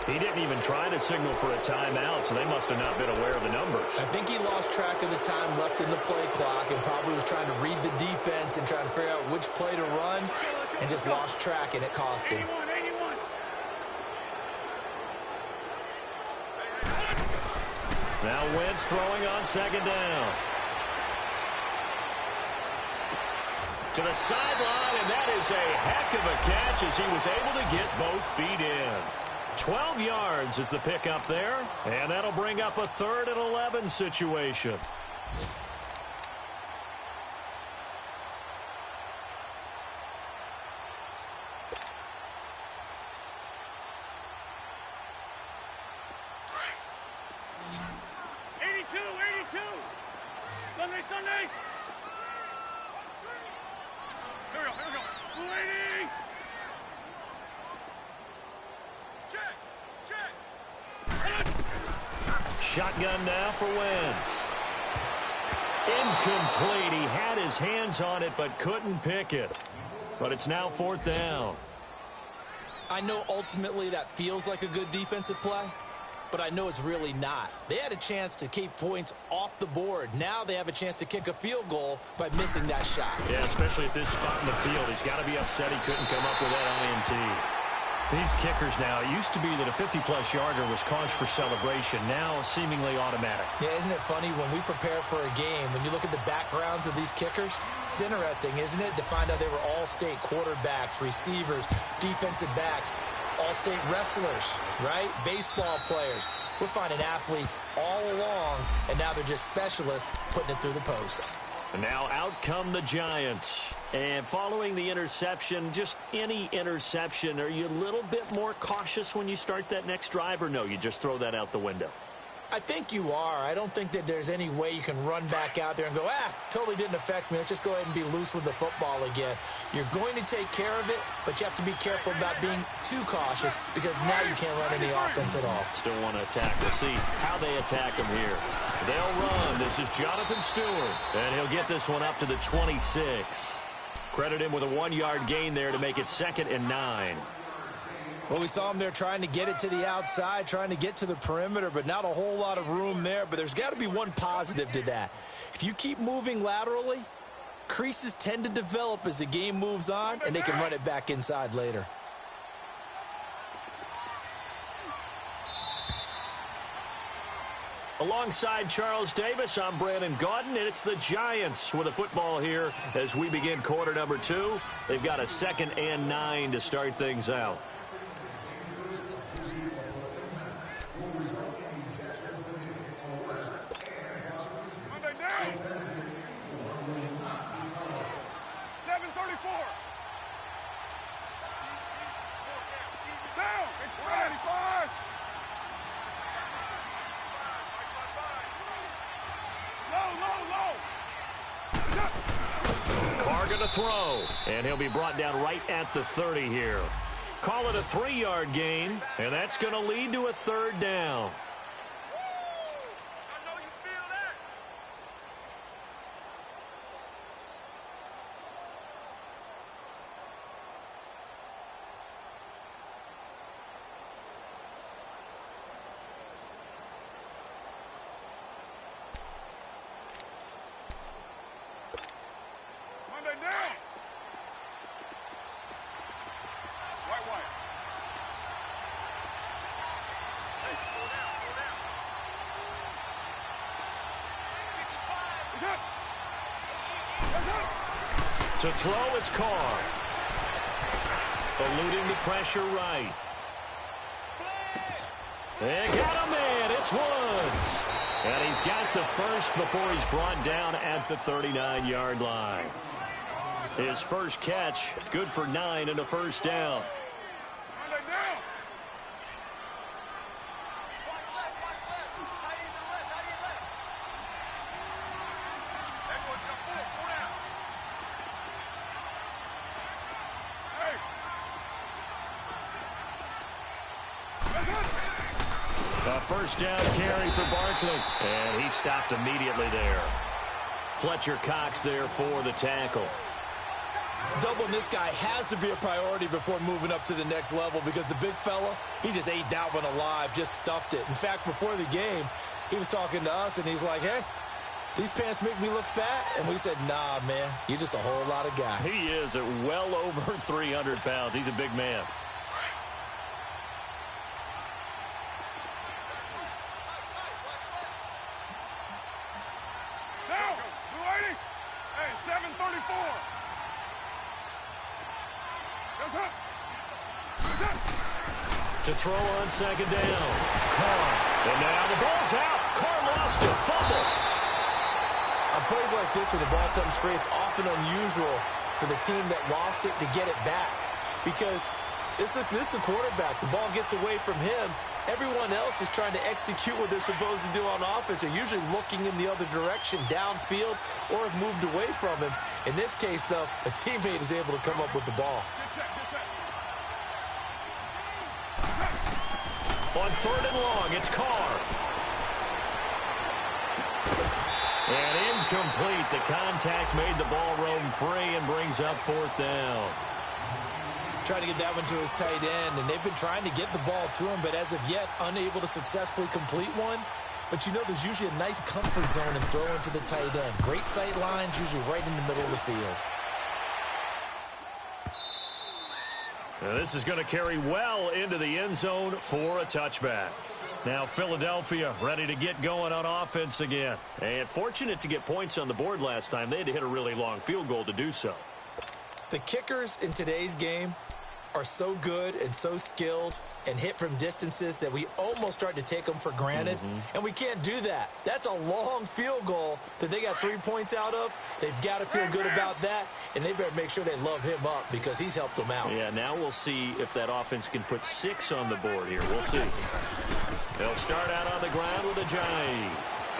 He didn't even try to signal for a timeout, so they must have not been aware of the numbers. I think he lost track of the time left in the play clock and probably was trying to read the defense and trying to figure out which play to run and just lost track, and it cost him. Now Wentz throwing on second down. To the sideline, and that is a heck of a catch as he was able to get both feet in. 12 yards is the pickup there, and that'll bring up a 3rd and 11 situation. Sunday! Here we go. Waiting! Check! Shotgun now for Wentz. Incomplete. He had his hands on it but couldn't pick it. But it's now 4th down. I know ultimately that feels like a good defensive play, but I know it's really not. They had a chance to keep points off the board. Now they have a chance to kick a field goal by missing that shot. Yeah, especially at this spot in the field. He's got to be upset he couldn't come up with that INT. These kickers now, it used to be that a 50-plus yarder was cause for celebration. Now seemingly automatic. Yeah, isn't it funny when we prepare for a game, when you look at the backgrounds of these kickers, it's interesting, isn't it, to find out they were all-state quarterbacks, receivers, defensive backs, all-state wrestlers, right? Baseball players. We're finding athletes all along, and now they're just specialists putting it through the posts. And now out come the Giants. And following the interception, just any interception, are you a little bit more cautious when you start that next drive, or no, you just throw that out the window? I think you are. I don't think that there's any way you can run back out there and go, totally didn't affect me. Let's just go ahead and be loose with the football again. You're going to take care of it, but you have to be careful about being too cautious because now you can't run any offense at all. Still want to attack. We'll see how they attack him here. They'll run. This is Jonathan Stewart, and he'll get this one up to the 26. Credit him with a 1-yard gain there to make it 2nd and 9. Well, we saw him there trying to get it to the outside, trying to get to the perimeter, but not a whole lot of room there. But there's got to be one positive to that. If you keep moving laterally, creases tend to develop as the game moves on, and they can run it back inside later. Alongside Charles Davis, I'm Brandon Gaudin, and it's the Giants with a football here as we begin quarter number 2. They've got a 2nd and 9 to start things out. To throw, and he'll be brought down right at the 30 here. Call it a 3-yard gain, and that's going to lead to a 3rd down. To throw, it's Carr. Eluding the pressure right. They got a man. It's Woods. And he's got the first before he's brought down at the 39-yard line. His first catch, good for 9 and a 1st down. First down carry for Barkley, and he stopped immediately there. Fletcher Cox there for the tackle. Doubling this guy has to be a priority before moving up to the next level because the big fella, he just ate that one alive, just stuffed it. In fact, before the game, he was talking to us, and he's like, hey, these pants make me look fat. And we said, nah, man, you're just a whole lot of guy. He is at well over 300 pounds. He's a big man. Now, you ready? Hey, 734. Goes up. Goes up. To throw on second down. Carr. And now the ball's out. Carr lost it. Fumble. On plays like this, when the ball comes free, it's often unusual for the team that lost it to get it back. Because this is the quarterback. The ball gets away from him. Everyone else is trying to execute what they're supposed to do on offense. They're usually looking in the other direction, downfield, or have moved away from him. In this case, though, a teammate is able to come up with the ball. Good set, good set. On third and long, it's Carr. And incomplete. The contact made the ball roam free and brings up fourth down. Trying to get that one to his tight end, and they've been trying to get the ball to him, but as of yet, unable to successfully complete one. But you know, there's usually a nice comfort zone in throwing to the tight end. Great sight lines, usually right in the middle of the field. Now this is going to carry well into the end zone for a touchback. Now Philadelphia ready to get going on offense again. And fortunate to get points on the board last time. They had to hit a really long field goal to do so. The kickers in today's game are so good and so skilled and hit from distances that we almost start to take them for granted. And we can't do that. That's a long field goal that they got 3 points out of. They've got to feel good about that, and they better make sure they love him up because he's helped them out. Yeah, now we'll see if that offense can put 6 on the board here. We'll see. They'll start out on the ground with Ajayi.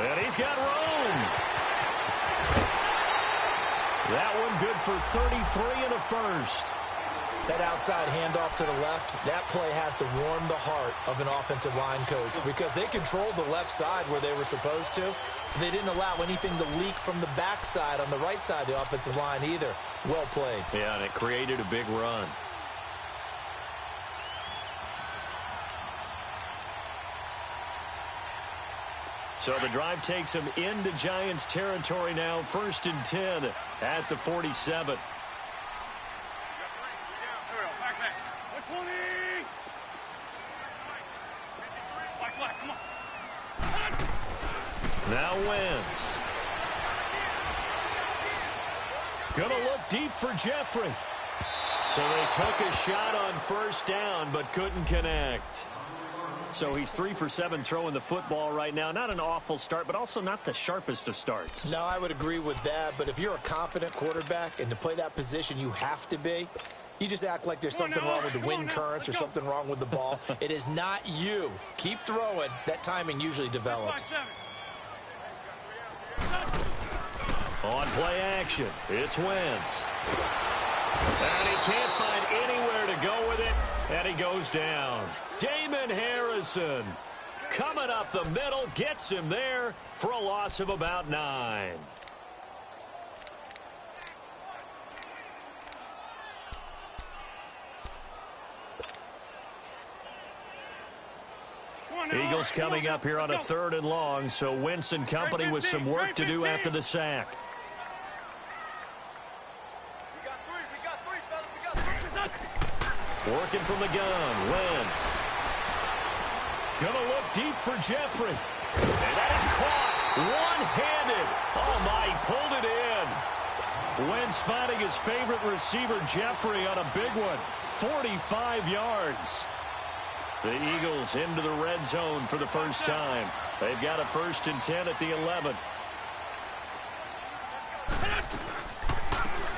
And he's got room. That one good for 33 and a first. That outside handoff to the left, that play has to warm the heart of an offensive line coach because they controlled the left side where they were supposed to. They didn't allow anything to leak from the backside on the right side of the offensive line either. Well played. Yeah, and it created a big run. So the drive takes them into Giants territory now. 1st and 10 at the 47. Now Wentz. Gonna look deep for Jeffrey. So they took a shot on first down, but couldn't connect. So he's 3 for 7 throwing the football right now. Not an awful start, but also not the sharpest of starts. No, I would agree with that. But if you're a confident quarterback and to play that position, you have to be. You just act like there's something wrong with the wind currents or something wrong with the ball. It is not you. Keep throwing. That timing usually develops. On play action, it's Wentz. And he can't find anywhere to go with it, and he goes down. Damon Harrison coming up the middle, gets him there for a loss of about 9. Eagles coming up here on a 3rd and long, so Wentz and company with some work to do after the sack. Working from the gun, Wentz. Gonna look deep for Jeffrey. And that is caught one-handed. Oh, my, he pulled it in. Wentz finding his favorite receiver, Jeffrey, on a big one. 45 yards. The Eagles into the red zone for the first time. They've got a 1st and 10 at the 11.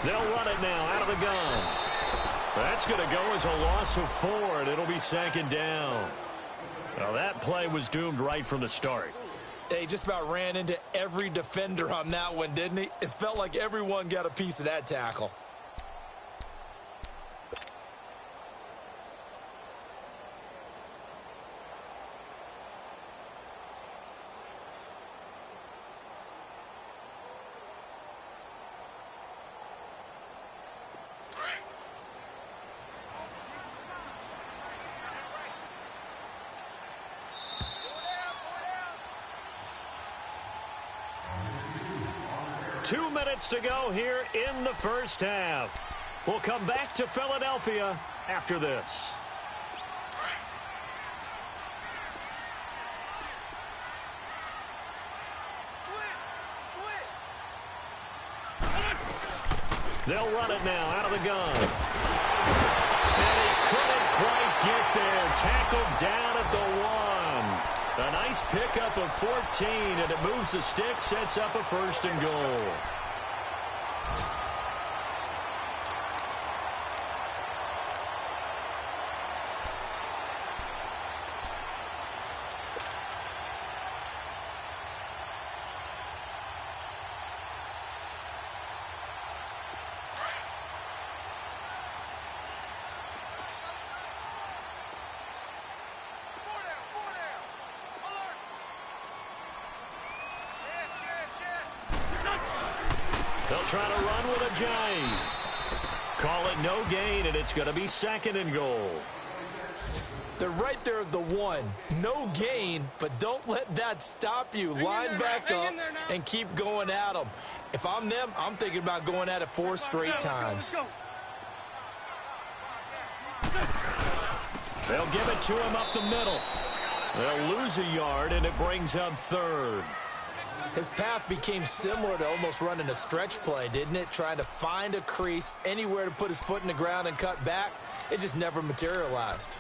They'll run it now out of the gun. That's going to go as a loss of 4, and it'll be 2nd down. Well, that play was doomed right from the start. He just about ran into every defender on that one, didn't he? It felt like everyone got a piece of that tackle. 2 minutes to go here in the first half. We'll come back to Philadelphia after this. They'll run it now out of the gun. And he couldn't quite get there. Tackled down at the 1. A nice pickup of 14, and it moves the stick, sets up a first and goal. They'll try to run with a J. Call it no gain, and it's going to be second and goal. They're right there at the 1. No gain, but don't let that stop you. Line back up and keep going at them. If I'm them, I'm thinking about going at it 4 straight times. They'll give it to him up the middle. They'll lose a yard, and it brings up third. His path became similar to almost running a stretch play, didn't it? Trying to find a crease, anywhere to put his foot in the ground and cut back. It just never materialized.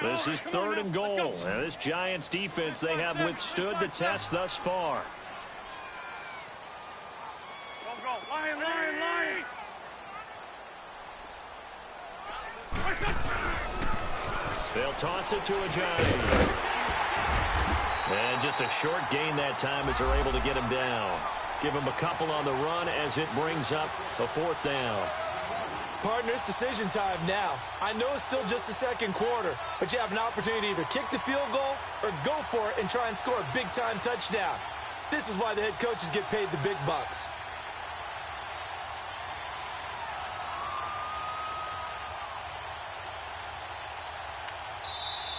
This is third and goal. And this Giants defense, they have withstood the test thus far. They'll toss it to a Giant. And just a short gain that time as they're able to get him down. Give him a couple on the run as it brings up a 4th down. Partner, it's decision time now. I know it's still just the second quarter, but you have an opportunity to either kick the field goal or go for it and try and score a big-time touchdown. This is why the head coaches get paid the big bucks.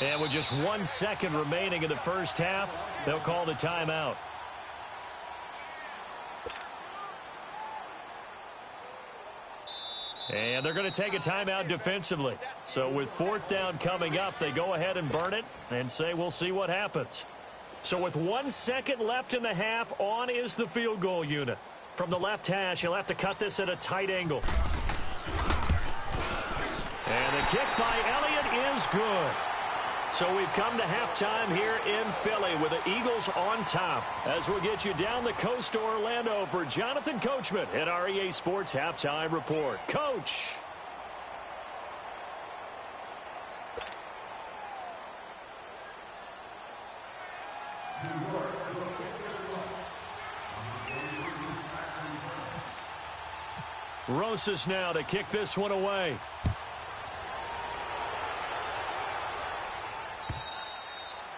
And with just 1 second remaining in the first half, they'll call the timeout. And they're going to take a timeout defensively. So with 4th down coming up, they go ahead and burn it and say we'll see what happens. So with 1 second left in the half, on is the field goal unit. From the left hash, he'll have to cut this at a tight angle. And the kick by Elliott is good. So we've come to halftime here in Philly with the Eagles on top. As we'll get you down the coast to Orlando for Jonathan Coachman at our EA Sports Halftime Report. Coach. Rosas now to kick this one away.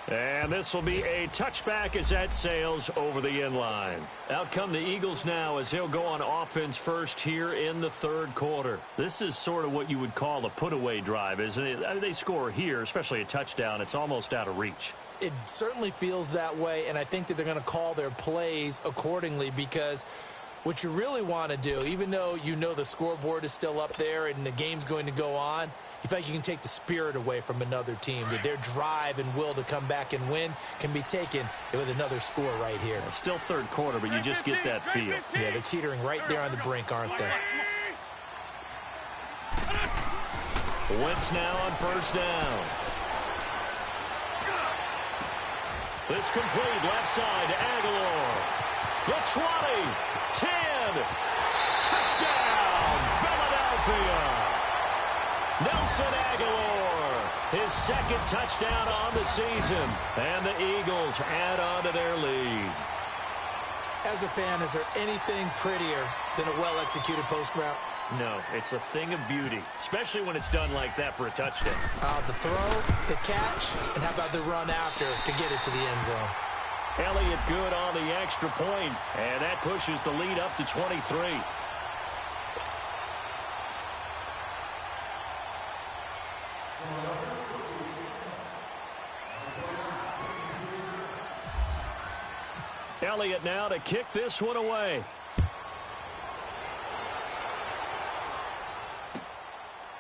And this will be a touchback as that sails over the end line. Out come the Eagles now as they'll go on offense first here in the third quarter. This is sort of what you would call a put-away drive, isn't it? I mean, they score here, especially a touchdown. It's almost out of reach. It certainly feels that way, and I think that they're going to call their plays accordingly because what you really want to do, even though you know the scoreboard is still up there and the game's going to go on, you feel like you can take the spirit away from another team. That their drive and will to come back and win can be taken with another score right here. It's still third quarter, but you just get that feel. Yeah, they're teetering right there on the brink, aren't they? Wentz now on first down. This complete left side to Aguilar. The 20, 10, touchdown, Philadelphia. Nelson Aguilar, his second touchdown on the season, and the Eagles add on to their lead. As a fan, is there anything prettier than a well-executed post route? No, it's a thing of beauty, especially when it's done like that for a touchdown. The throw, the catch, and how about the run after to get it to the end zone? Elliott good on the extra point, and that pushes the lead up to 23. Elliott now to kick this one away.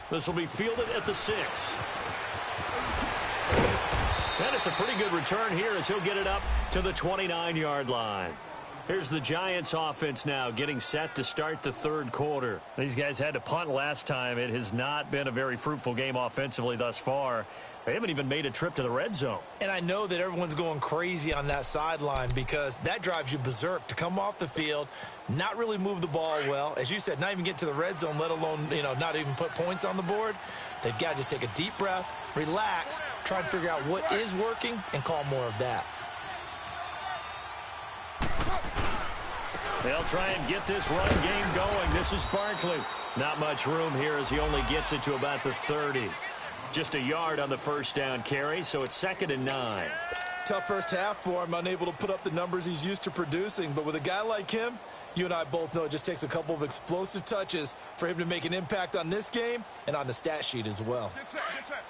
This will be fielded at the 6. And it's a pretty good return here as he'll get it up to the 29-yard line. Here's the Giants offense now getting set to start the third quarter. These guys had to punt last time. It has not been a very fruitful game offensively thus far. They haven't even made a trip to the red zone. And I know that everyone's going crazy on that sideline because that drives you berserk to come off the field, not really move the ball well. As you said, not even get to the red zone, let alone, not even put points on the board. They've got to just take a deep breath, relax, try and figure out what is working, and call more of that. They'll try and get this run game going. This is Barkley. Not much room here as he only gets it to about the 30. Just a yard on the first down carry, so it's 2nd and 9. Tough first half for him, unable to put up the numbers he's used to producing. But with a guy like him, you and I both know it just takes a couple of explosive touches for him to make an impact on this game and on the stat sheet as well. Get set, get set.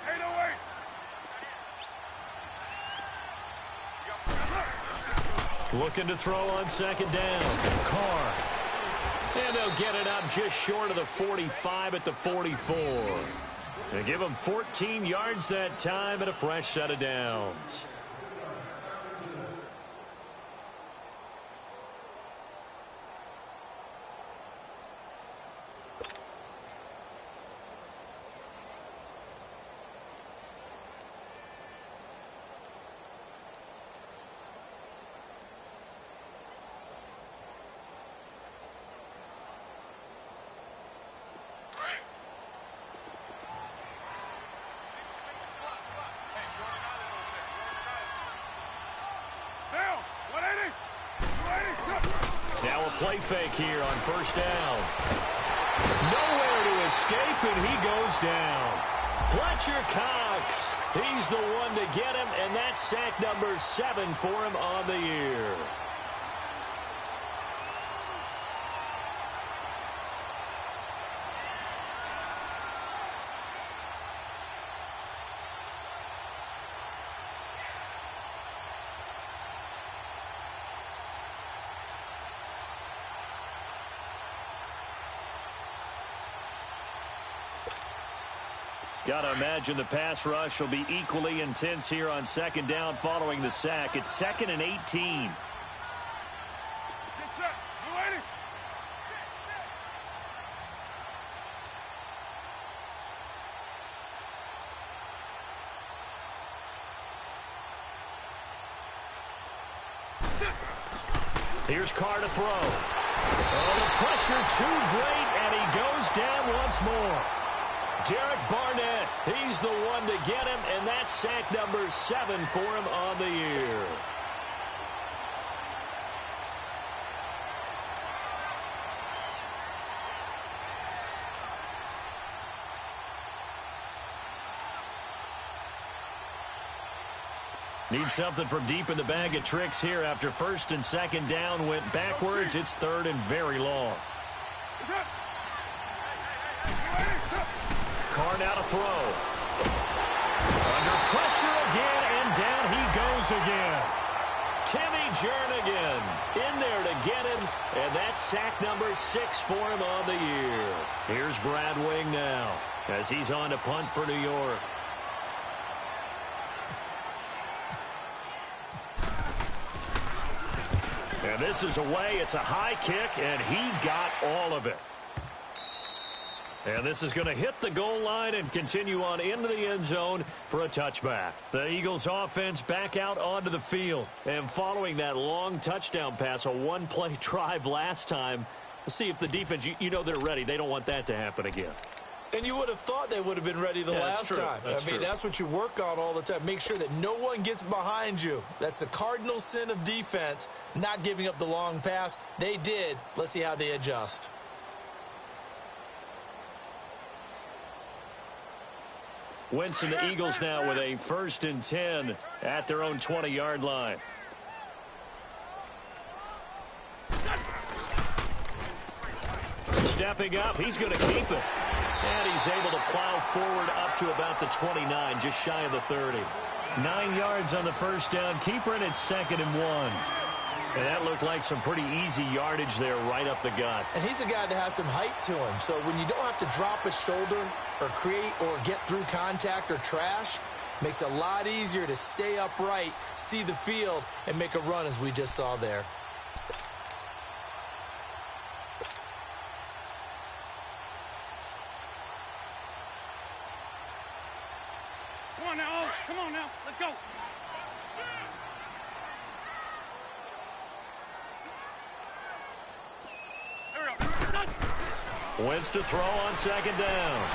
808. Looking to throw on 2nd down. Carr. And they'll get it up just short of the 45 at the 44. They give him 14 yards that time and a fresh set of downs. Play fake here on first down. Nowhere to escape, and he goes down. Fletcher Cox, he's the one to get him, and that's sack number 7 for him on the year. Got to imagine the pass rush will be equally intense here on 2nd down following the sack. It's 2nd and 18. Get set. You ready? Here's Carr to throw. Oh, the pressure too great, and he goes down once more. Derek Barnett, he's the one to get him, and that's sack number 7 for him on the year. Need something from deep in the bag of tricks here after 1st and 2nd down went backwards. It's 3rd and very long. Carr now to throw. Under pressure again, and down he goes again. Timmy Jernigan in there to get him, and that's sack number 6 for him on the year. Here's Brad Wing now as he's on to punt for New York. And this is away. It's a high kick, and he got all of it. And this is going to hit the goal line and continue on into the end zone for a touchback. The Eagles offense back out onto the field. And following that long touchdown pass, a one-play drive last time, let's see if the defense, you know they're ready. They don't want that to happen again. And you would have thought they would have been ready the last time. That's what you work on all the time. Make sure that no one gets behind you. That's the cardinal sin of defense, not giving up the long pass. They did. Let's see how they adjust. Wentz and the Eagles now with a 1st and 10 at their own 20-yard line. Stepping up, he's going to keep it. And he's able to plow forward up to about the 29, just shy of the 30. 9 yards on the first down. Keeper, and it's 2nd and 1. And that looked like some pretty easy yardage there right up the gut. And he's a guy that has some height to him. So when you don't have to drop a shoulder or create or get through contact or trash, makes it a lot easier to stay upright, see the field, and make a run as we just saw there. Come on now, come on now, let's go. Wentz to throw on 2nd down.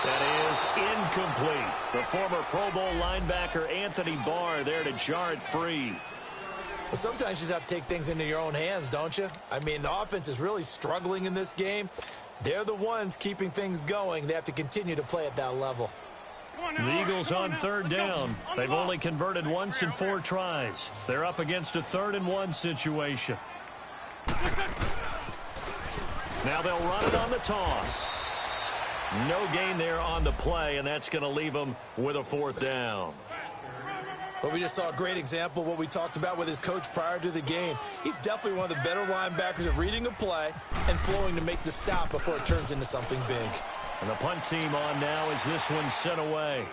That is incomplete. The former Pro Bowl linebacker Anthony Barr there to jar it free. Well, sometimes you just have to take things into your own hands, don't you? I mean, the offense is really struggling in this game. They're the ones keeping things going. They have to continue to play at that level. The Eagles on 3rd down. They've only converted once in 4 tries. They're up against a 3rd and 1 situation. Now they'll run it on the toss. No gain there on the play, and that's going to leave them with a 4th down. Well, we just saw a great example of what we talked about with his coach prior to the game. He's definitely one of the better linebackers at reading a play and flowing to make the stop before it turns into something big. And the punt team on now as this one's sent away.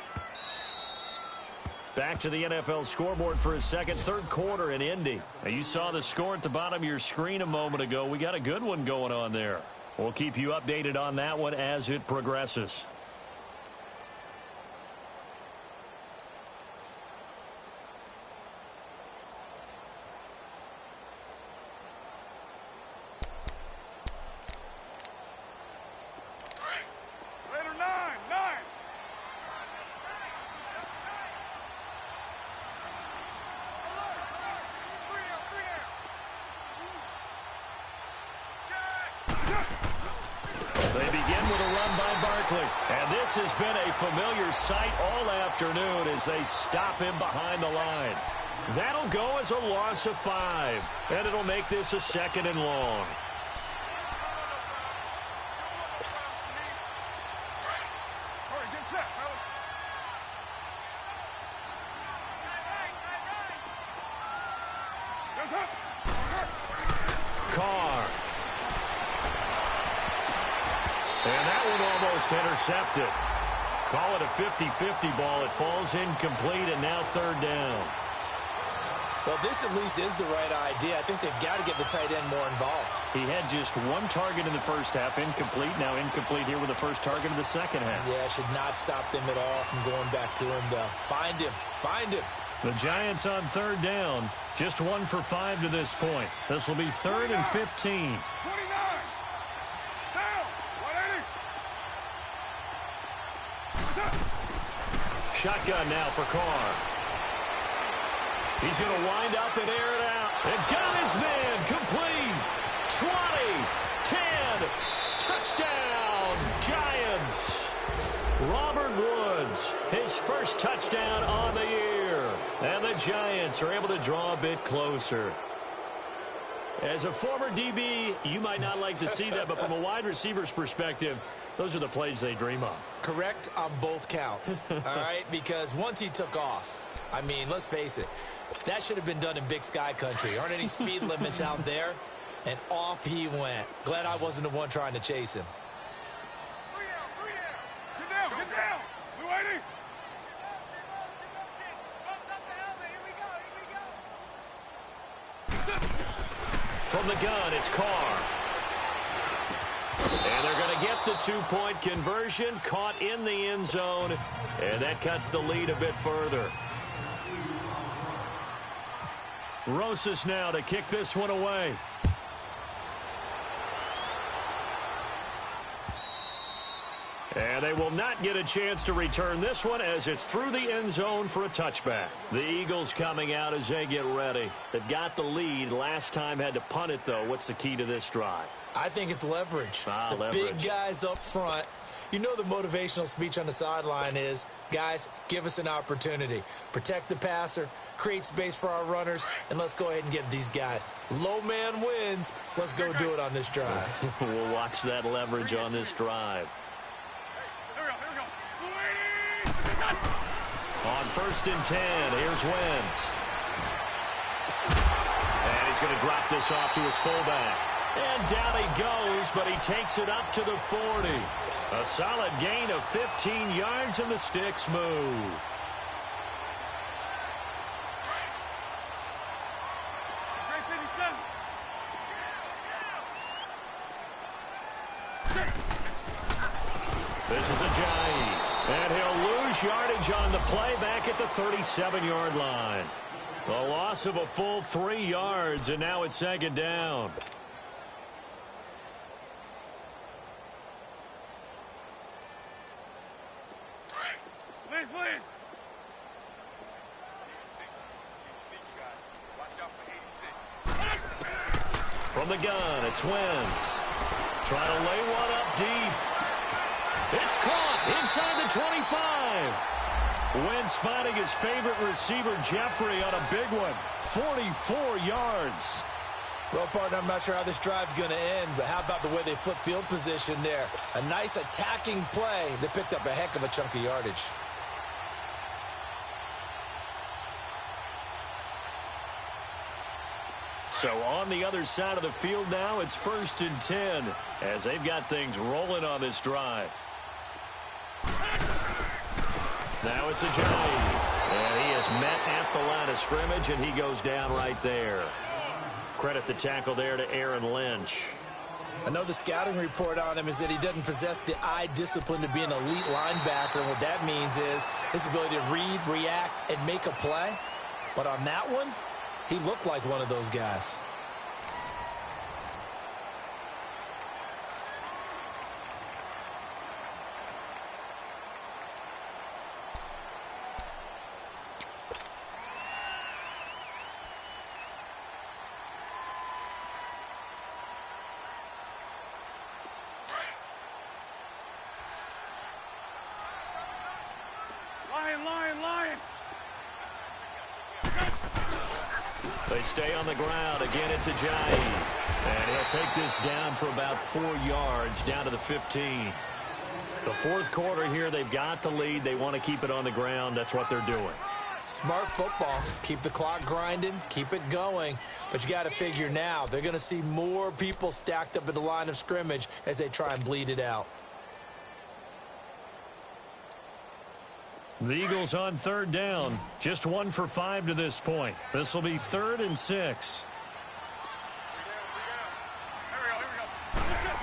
Back to the NFL scoreboard for his 3rd quarter in Indy. Now, you saw the score at the bottom of your screen a moment ago. We got a good one going on there. We'll keep you updated on that one as it progresses. Later, 9. They begin with a run by Barkley. And this has been a familiar sight all afternoon as they stop him behind the line. That'll go as a loss of 5. And it'll make this a 2nd and long. Carr. And that one almost intercepted. Call it a 50-50 ball. It falls incomplete, and now 3rd down. Well, this at least is the right idea. I think they've got to get the tight end more involved. He had just 1 target in the first half, incomplete. Now incomplete here with the first target of the second half. Yeah, should not stop them at all from going back to him, though. Find him. The Giants on 3rd down. Just 1 for 5 to this point. This will be 3rd and 15. 29. Down. 180. Shotgun now for Carr. He's going to wind up and air it out. And got his man complete. 20, 10, touchdown, Giants. Robert Woods, his first touchdown on the year. And the Giants are able to draw a bit closer. As a former DB, you might not like to see that, but from a wide receiver's perspective, those are the plays they dream of. Correct on both counts, all right? Because once he took off, I mean, let's face it, that should have been done in Big Sky Country. Aren't any speed limits out there? And off he went. Glad I wasn't the one trying to chase him. Get down. 280. From the gun, it's Carr. And they're going to get the 2-point conversion, caught in the end zone, and that cuts the lead a bit further. Rosas now to kick this one away. And they will not get a chance to return this one as it's through the end zone for a touchback. The Eagles coming out as they get ready. They've got the lead. Last time had to punt it, though. What's the key to this drive? I think it's leverage. Leverage. Big guys up front. You know the motivational speech on the sideline is, guys, give us an opportunity. Protect the passer, create space for our runners, and let's go ahead and get these guys. Low man wins. Let's go do it on this drive. We'll watch that leverage on this drive. On 1st and 10, here's Wentz. And he's going to drop this off to his fullback. And down he goes, but he takes it up to the 40. A solid gain of 15 yards, and the sticks move. This is a giant. And he'll lose yardage on the play back at the 37-yard line. The loss of a full 3 yards, and now it's 2nd down. Please. From the gun, it's Wentz. Trying to lay one up deep. It's caught inside the 25. Wentz finding his favorite receiver, Jeffrey, on a big one. 44 yards. Well, partner, I'm not sure how this drive's going to end, but how about the way they flip field position there? A nice attacking play that picked up a heck of a chunk of yardage. So on the other side of the field now, it's 1st and 10 as they've got things rolling on this drive. Now it's a giant. And he is met at the line of scrimmage, and he goes down right there. Credit the tackle there to Aaron Lynch. I know the scouting report on him is that he doesn't possess the eye discipline to be an elite linebacker. And what that means is his ability to read, react, and make a play. But on that one, he looked like one of those guys. Lion. They stay on the ground. Again, it's a giant. And he'll take this down for about 4 yards, down to the 15. The 4th quarter here, they've got the lead. They want to keep it on the ground. That's what they're doing. Smart football. Keep the clock grinding. Keep it going. But you got to figure now, they're going to see more people stacked up at the line of scrimmage as they try and bleed it out. The Eagles on 3rd down. Just 1 for 5 to this point. This will be 3rd and 6. Here we go.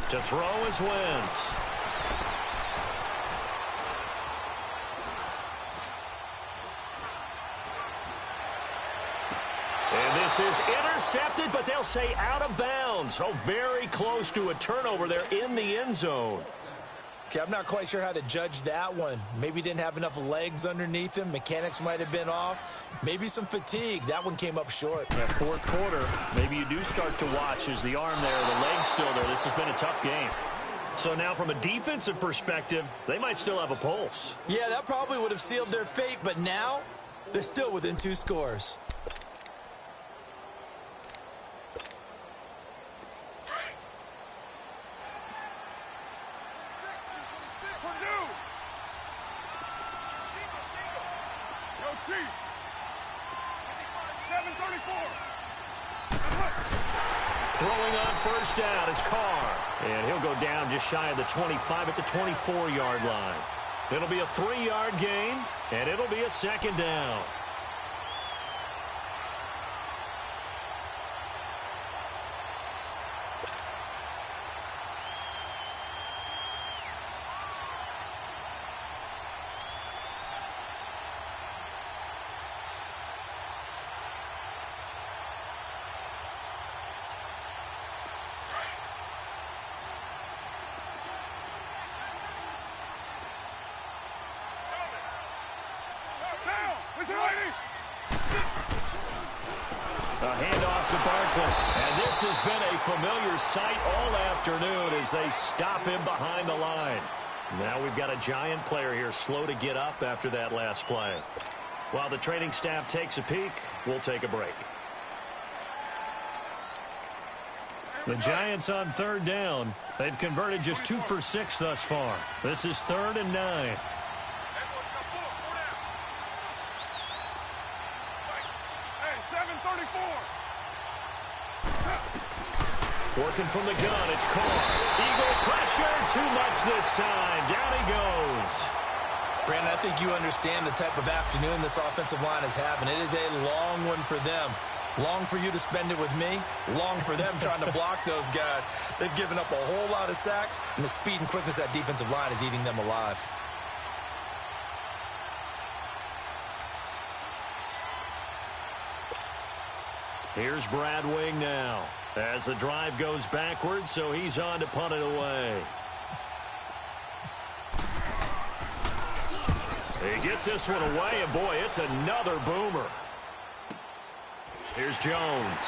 To throw is Wentz. And this is intercepted, but they'll say out of bounds. So very close to a turnover there in the end zone. Okay, I'm not quite sure how to judge that one. Maybe didn't have enough legs underneath him. Mechanics might have been off. Maybe some fatigue. That one came up short. That 4th quarter, maybe you do start to watch as the arm there, the leg's still there. This has been a tough game. So now from a defensive perspective, they might still have a pulse. Yeah, that probably would have sealed their fate, but now they're still within 2 scores. Chief. 734. Throwing on 1st down is Carr. And he'll go down just shy of the 25 at the 24-yard line. It'll be a 3-yard gain, and it'll be a 2nd down. A handoff to Barkley. And this has been a familiar sight all afternoon as they stop him behind the line. Now we've got a giant player here slow to get up after that last play. While the training staff takes a peek, we'll take a break. The Giants on 3rd down. They've converted just 2 for 6 thus far. This is 3rd and 9. 734. Working from the gun, it's Carr. Eagle pressure, too much this time. Down he goes. Brandon, I think you understand the type of afternoon this offensive line is having. It is a long one for them. Long for you to spend it with me. Long for them trying to block those guys. They've given up a whole lot of sacks, and the speed and quickness of that defensive line is eating them alive. Here's Brad Wing now as the drive goes backwards, so he's on to punt it away. He gets this one away, and boy, it's another boomer. Here's Jones.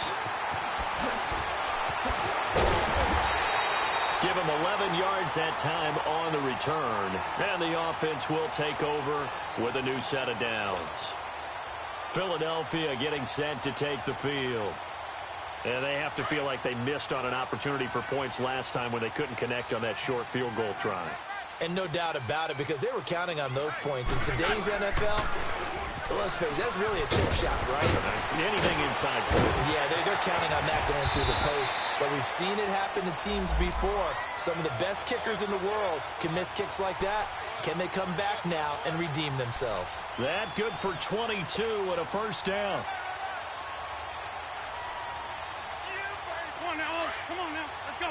Give him 11 yards that time on the return, and the offense will take over with a new set of downs. Philadelphia getting set to take the field. And they have to feel like they missed on an opportunity for points last time when they couldn't connect on that short field goal try. And no doubt about it, because they were counting on those points. In today's NFL, let's face it, that's really a chip shot, right? That's anything inside. Yeah, they're counting on that going through the post. But we've seen it happen to teams before. Some of the best kickers in the world can miss kicks like that. Can they come back now and redeem themselves? That good for 22 and a first down. Come on now, come on now, let's go.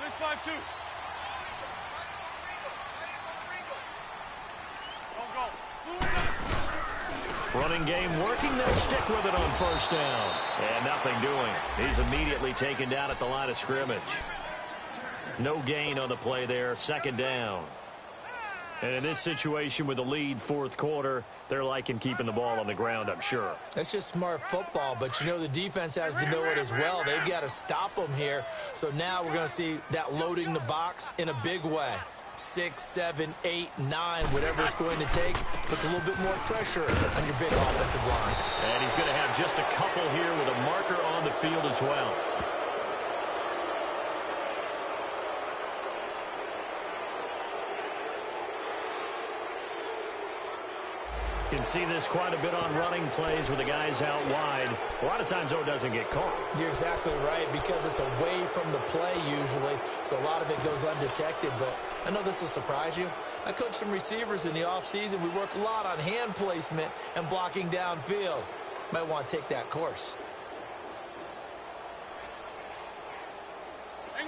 Let's 5-2. Running game working, they'll stick with it on first down. And nothing doing. He's immediately taken down at the line of scrimmage. No gain on the play there, second down. And in this situation with the lead fourth quarter, they're liking keeping the ball on the ground, I'm sure. That's just smart football, but you know the defense has to know it as well. They've got to stop them here. So now we're going to see that loading the box in a big way. 6, 7, 8, 9, whatever it's going to take, puts a little bit more pressure on your big offensive line. And he's going to have just a couple here with a marker on the field as well. You can see this quite a bit on running plays with the guys out wide. A lot of times, though, it doesn't get caught. You're exactly right, because it's away from the play usually, so a lot of it goes undetected. But I know this will surprise you. I coach some receivers in the offseason. We work a lot on hand placement and blocking downfield. Might want to take that course.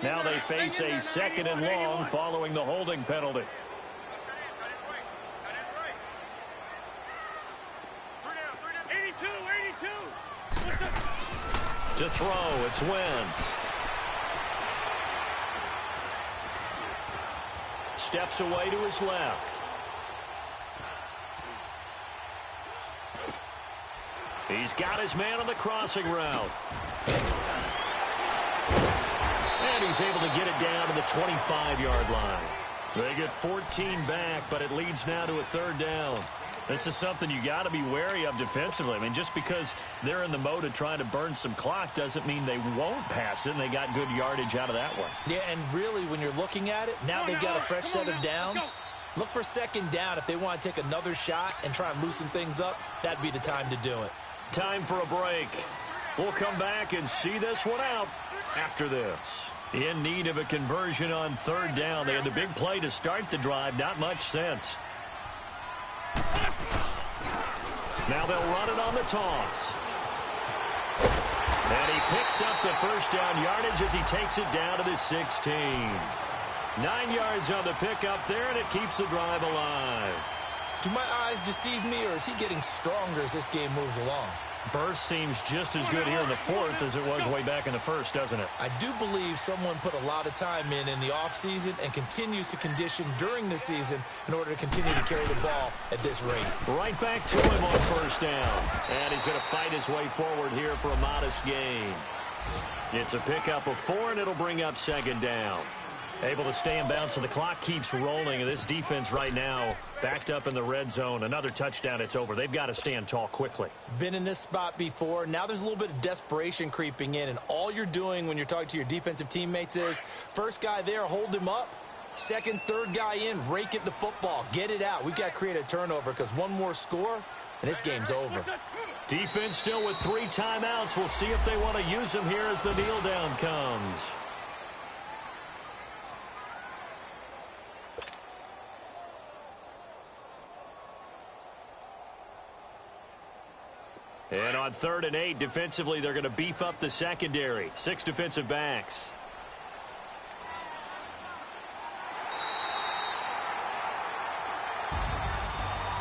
Now they face a second and long following the holding penalty. To throw, it's Wentz. Steps away to his left. He's got his man on the crossing route. And he's able to get it down to the 25-yard line. They get 14 back, but it leads now to a third down. This is something you got to be wary of defensively. I mean, just because they're in the mode of trying to burn some clock doesn't mean they won't pass it, and they got good yardage out of that one. Yeah, and really, when you're looking at it, now they've got a fresh set of downs. Look for second down. If they want to take another shot and try and loosen things up, that'd be the time to do it. Time for a break. We'll come back and see this one out after this. In need of a conversion on third down. They had the big play to start the drive. Not much sense. Now they'll run it on the toss. And he picks up the first down yardage as he takes it down to the 16. 9 yards on the pickup there, and it keeps the drive alive. Do my eyes deceive me, or is he getting stronger as this game moves along? Burst seems just as good here in the fourth as it was way back in the first, doesn't it? I do believe someone put a lot of time in the offseason and continues to condition during the season in order to continue to carry the ball at this rate. Right back to him on first down. And he's going to fight his way forward here for a modest gain. It's a pickup of 4, and it'll bring up second down. Able to stay in bounds, so the clock keeps rolling. And this defense right now backed up in the red zone. Another touchdown, it's over. They've got to stand tall quickly. Been in this spot before. Now there's a little bit of desperation creeping in. And all you're doing when you're talking to your defensive teammates is, first guy there, hold him up. Second, third guy in, rake at the football. Get it out. We've got to create a turnover because one more score, and this game's over. Defense still with 3 timeouts. We'll see if they want to use them here as the kneel down comes. And on 3rd and 8, defensively, they're going to beef up the secondary. 6 defensive backs.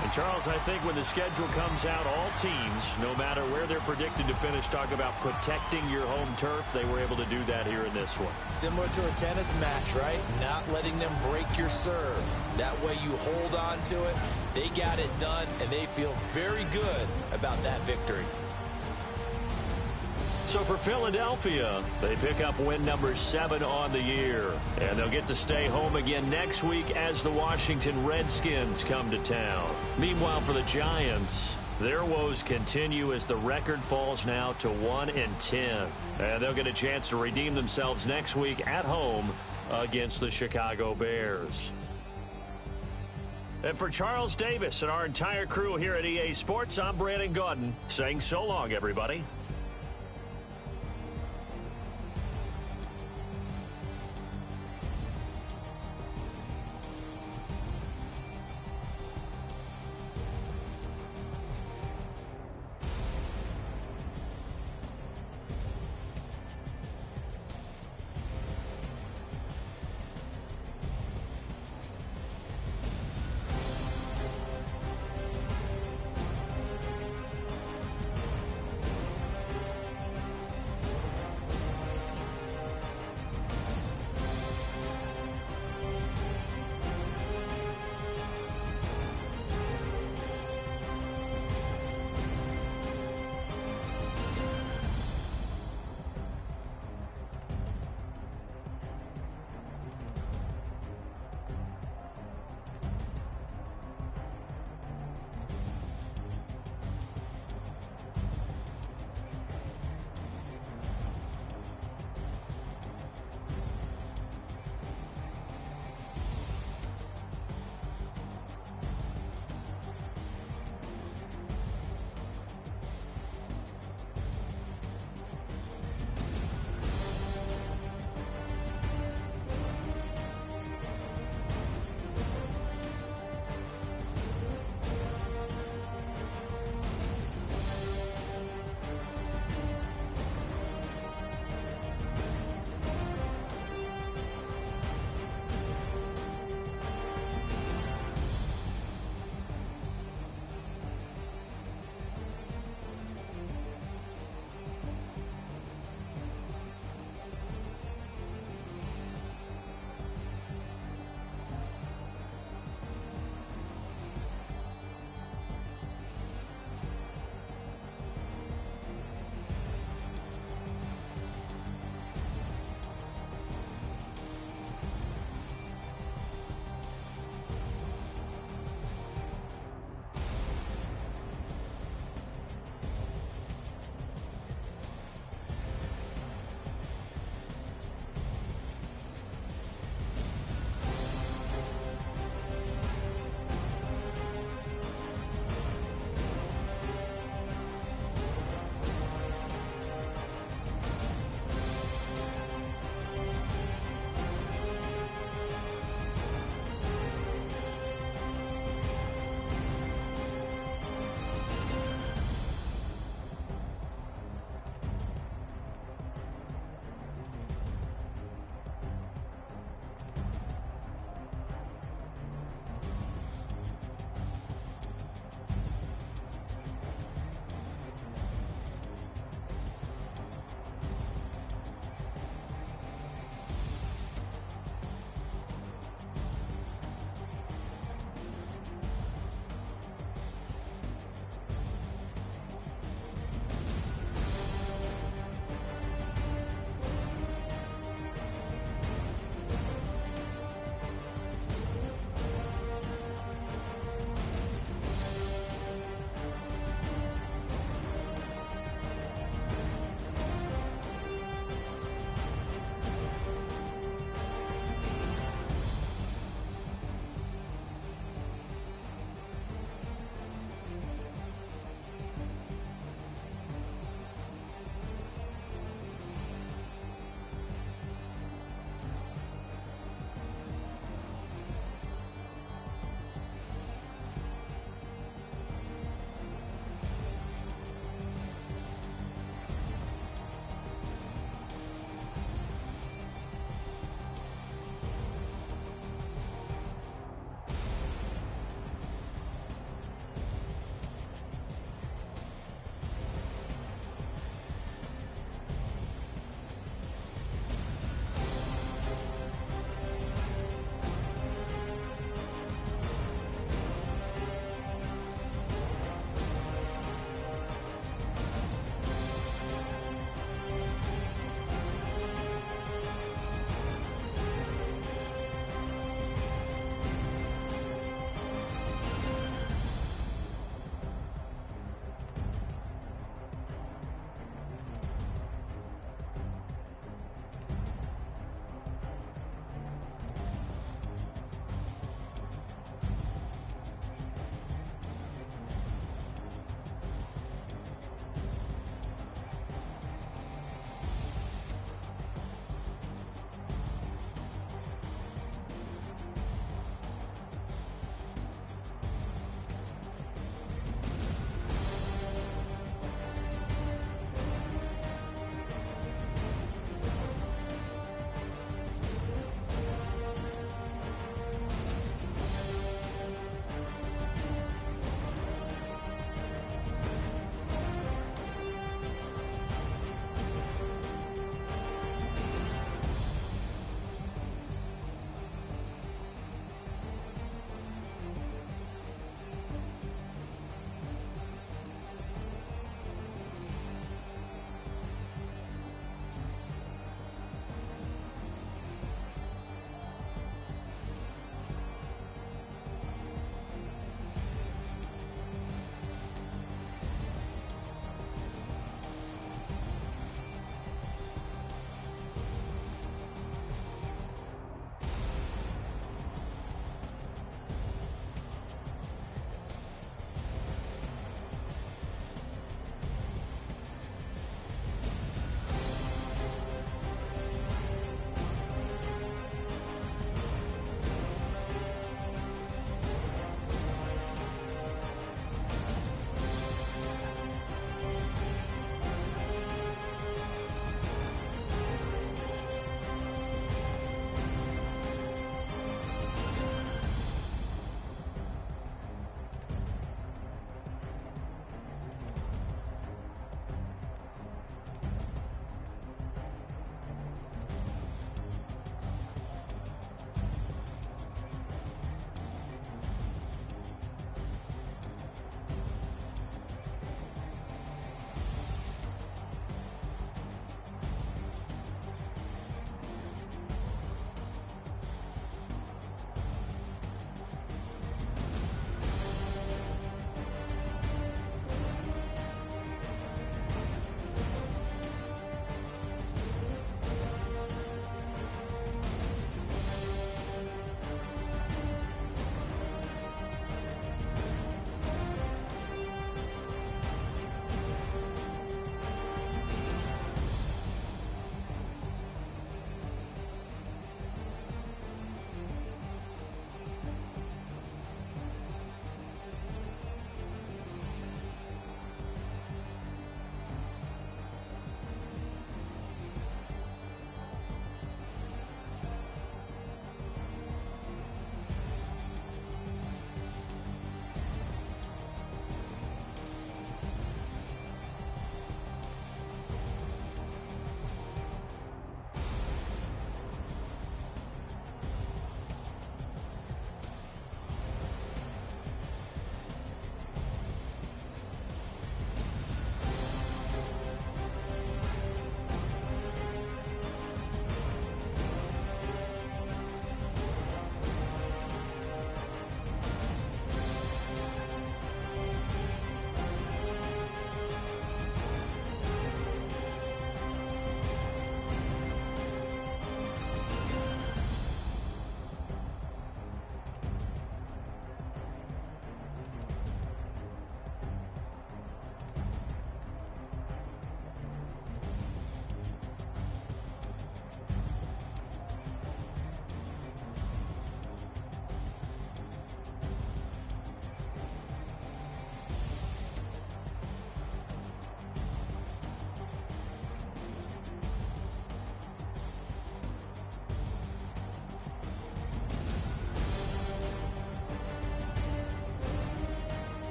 And, Charles, I think when the schedule comes out, all teams, no matter where they're predicted to finish, talk about protecting your home turf. They were able to do that here in this one. Similar to a tennis match, right? Not letting them break your serve. That way you hold on to it. They got it done, and they feel very good about that victory. So for Philadelphia, they pick up win number 7 on the year. And they'll get to stay home again next week as the Washington Redskins come to town. Meanwhile, for the Giants, their woes continue as the record falls now to 1-10. And they'll get a chance to redeem themselves next week at home against the Chicago Bears. And for Charles Davis and our entire crew here at EA Sports, I'm Brandon Gaudin saying so long, everybody.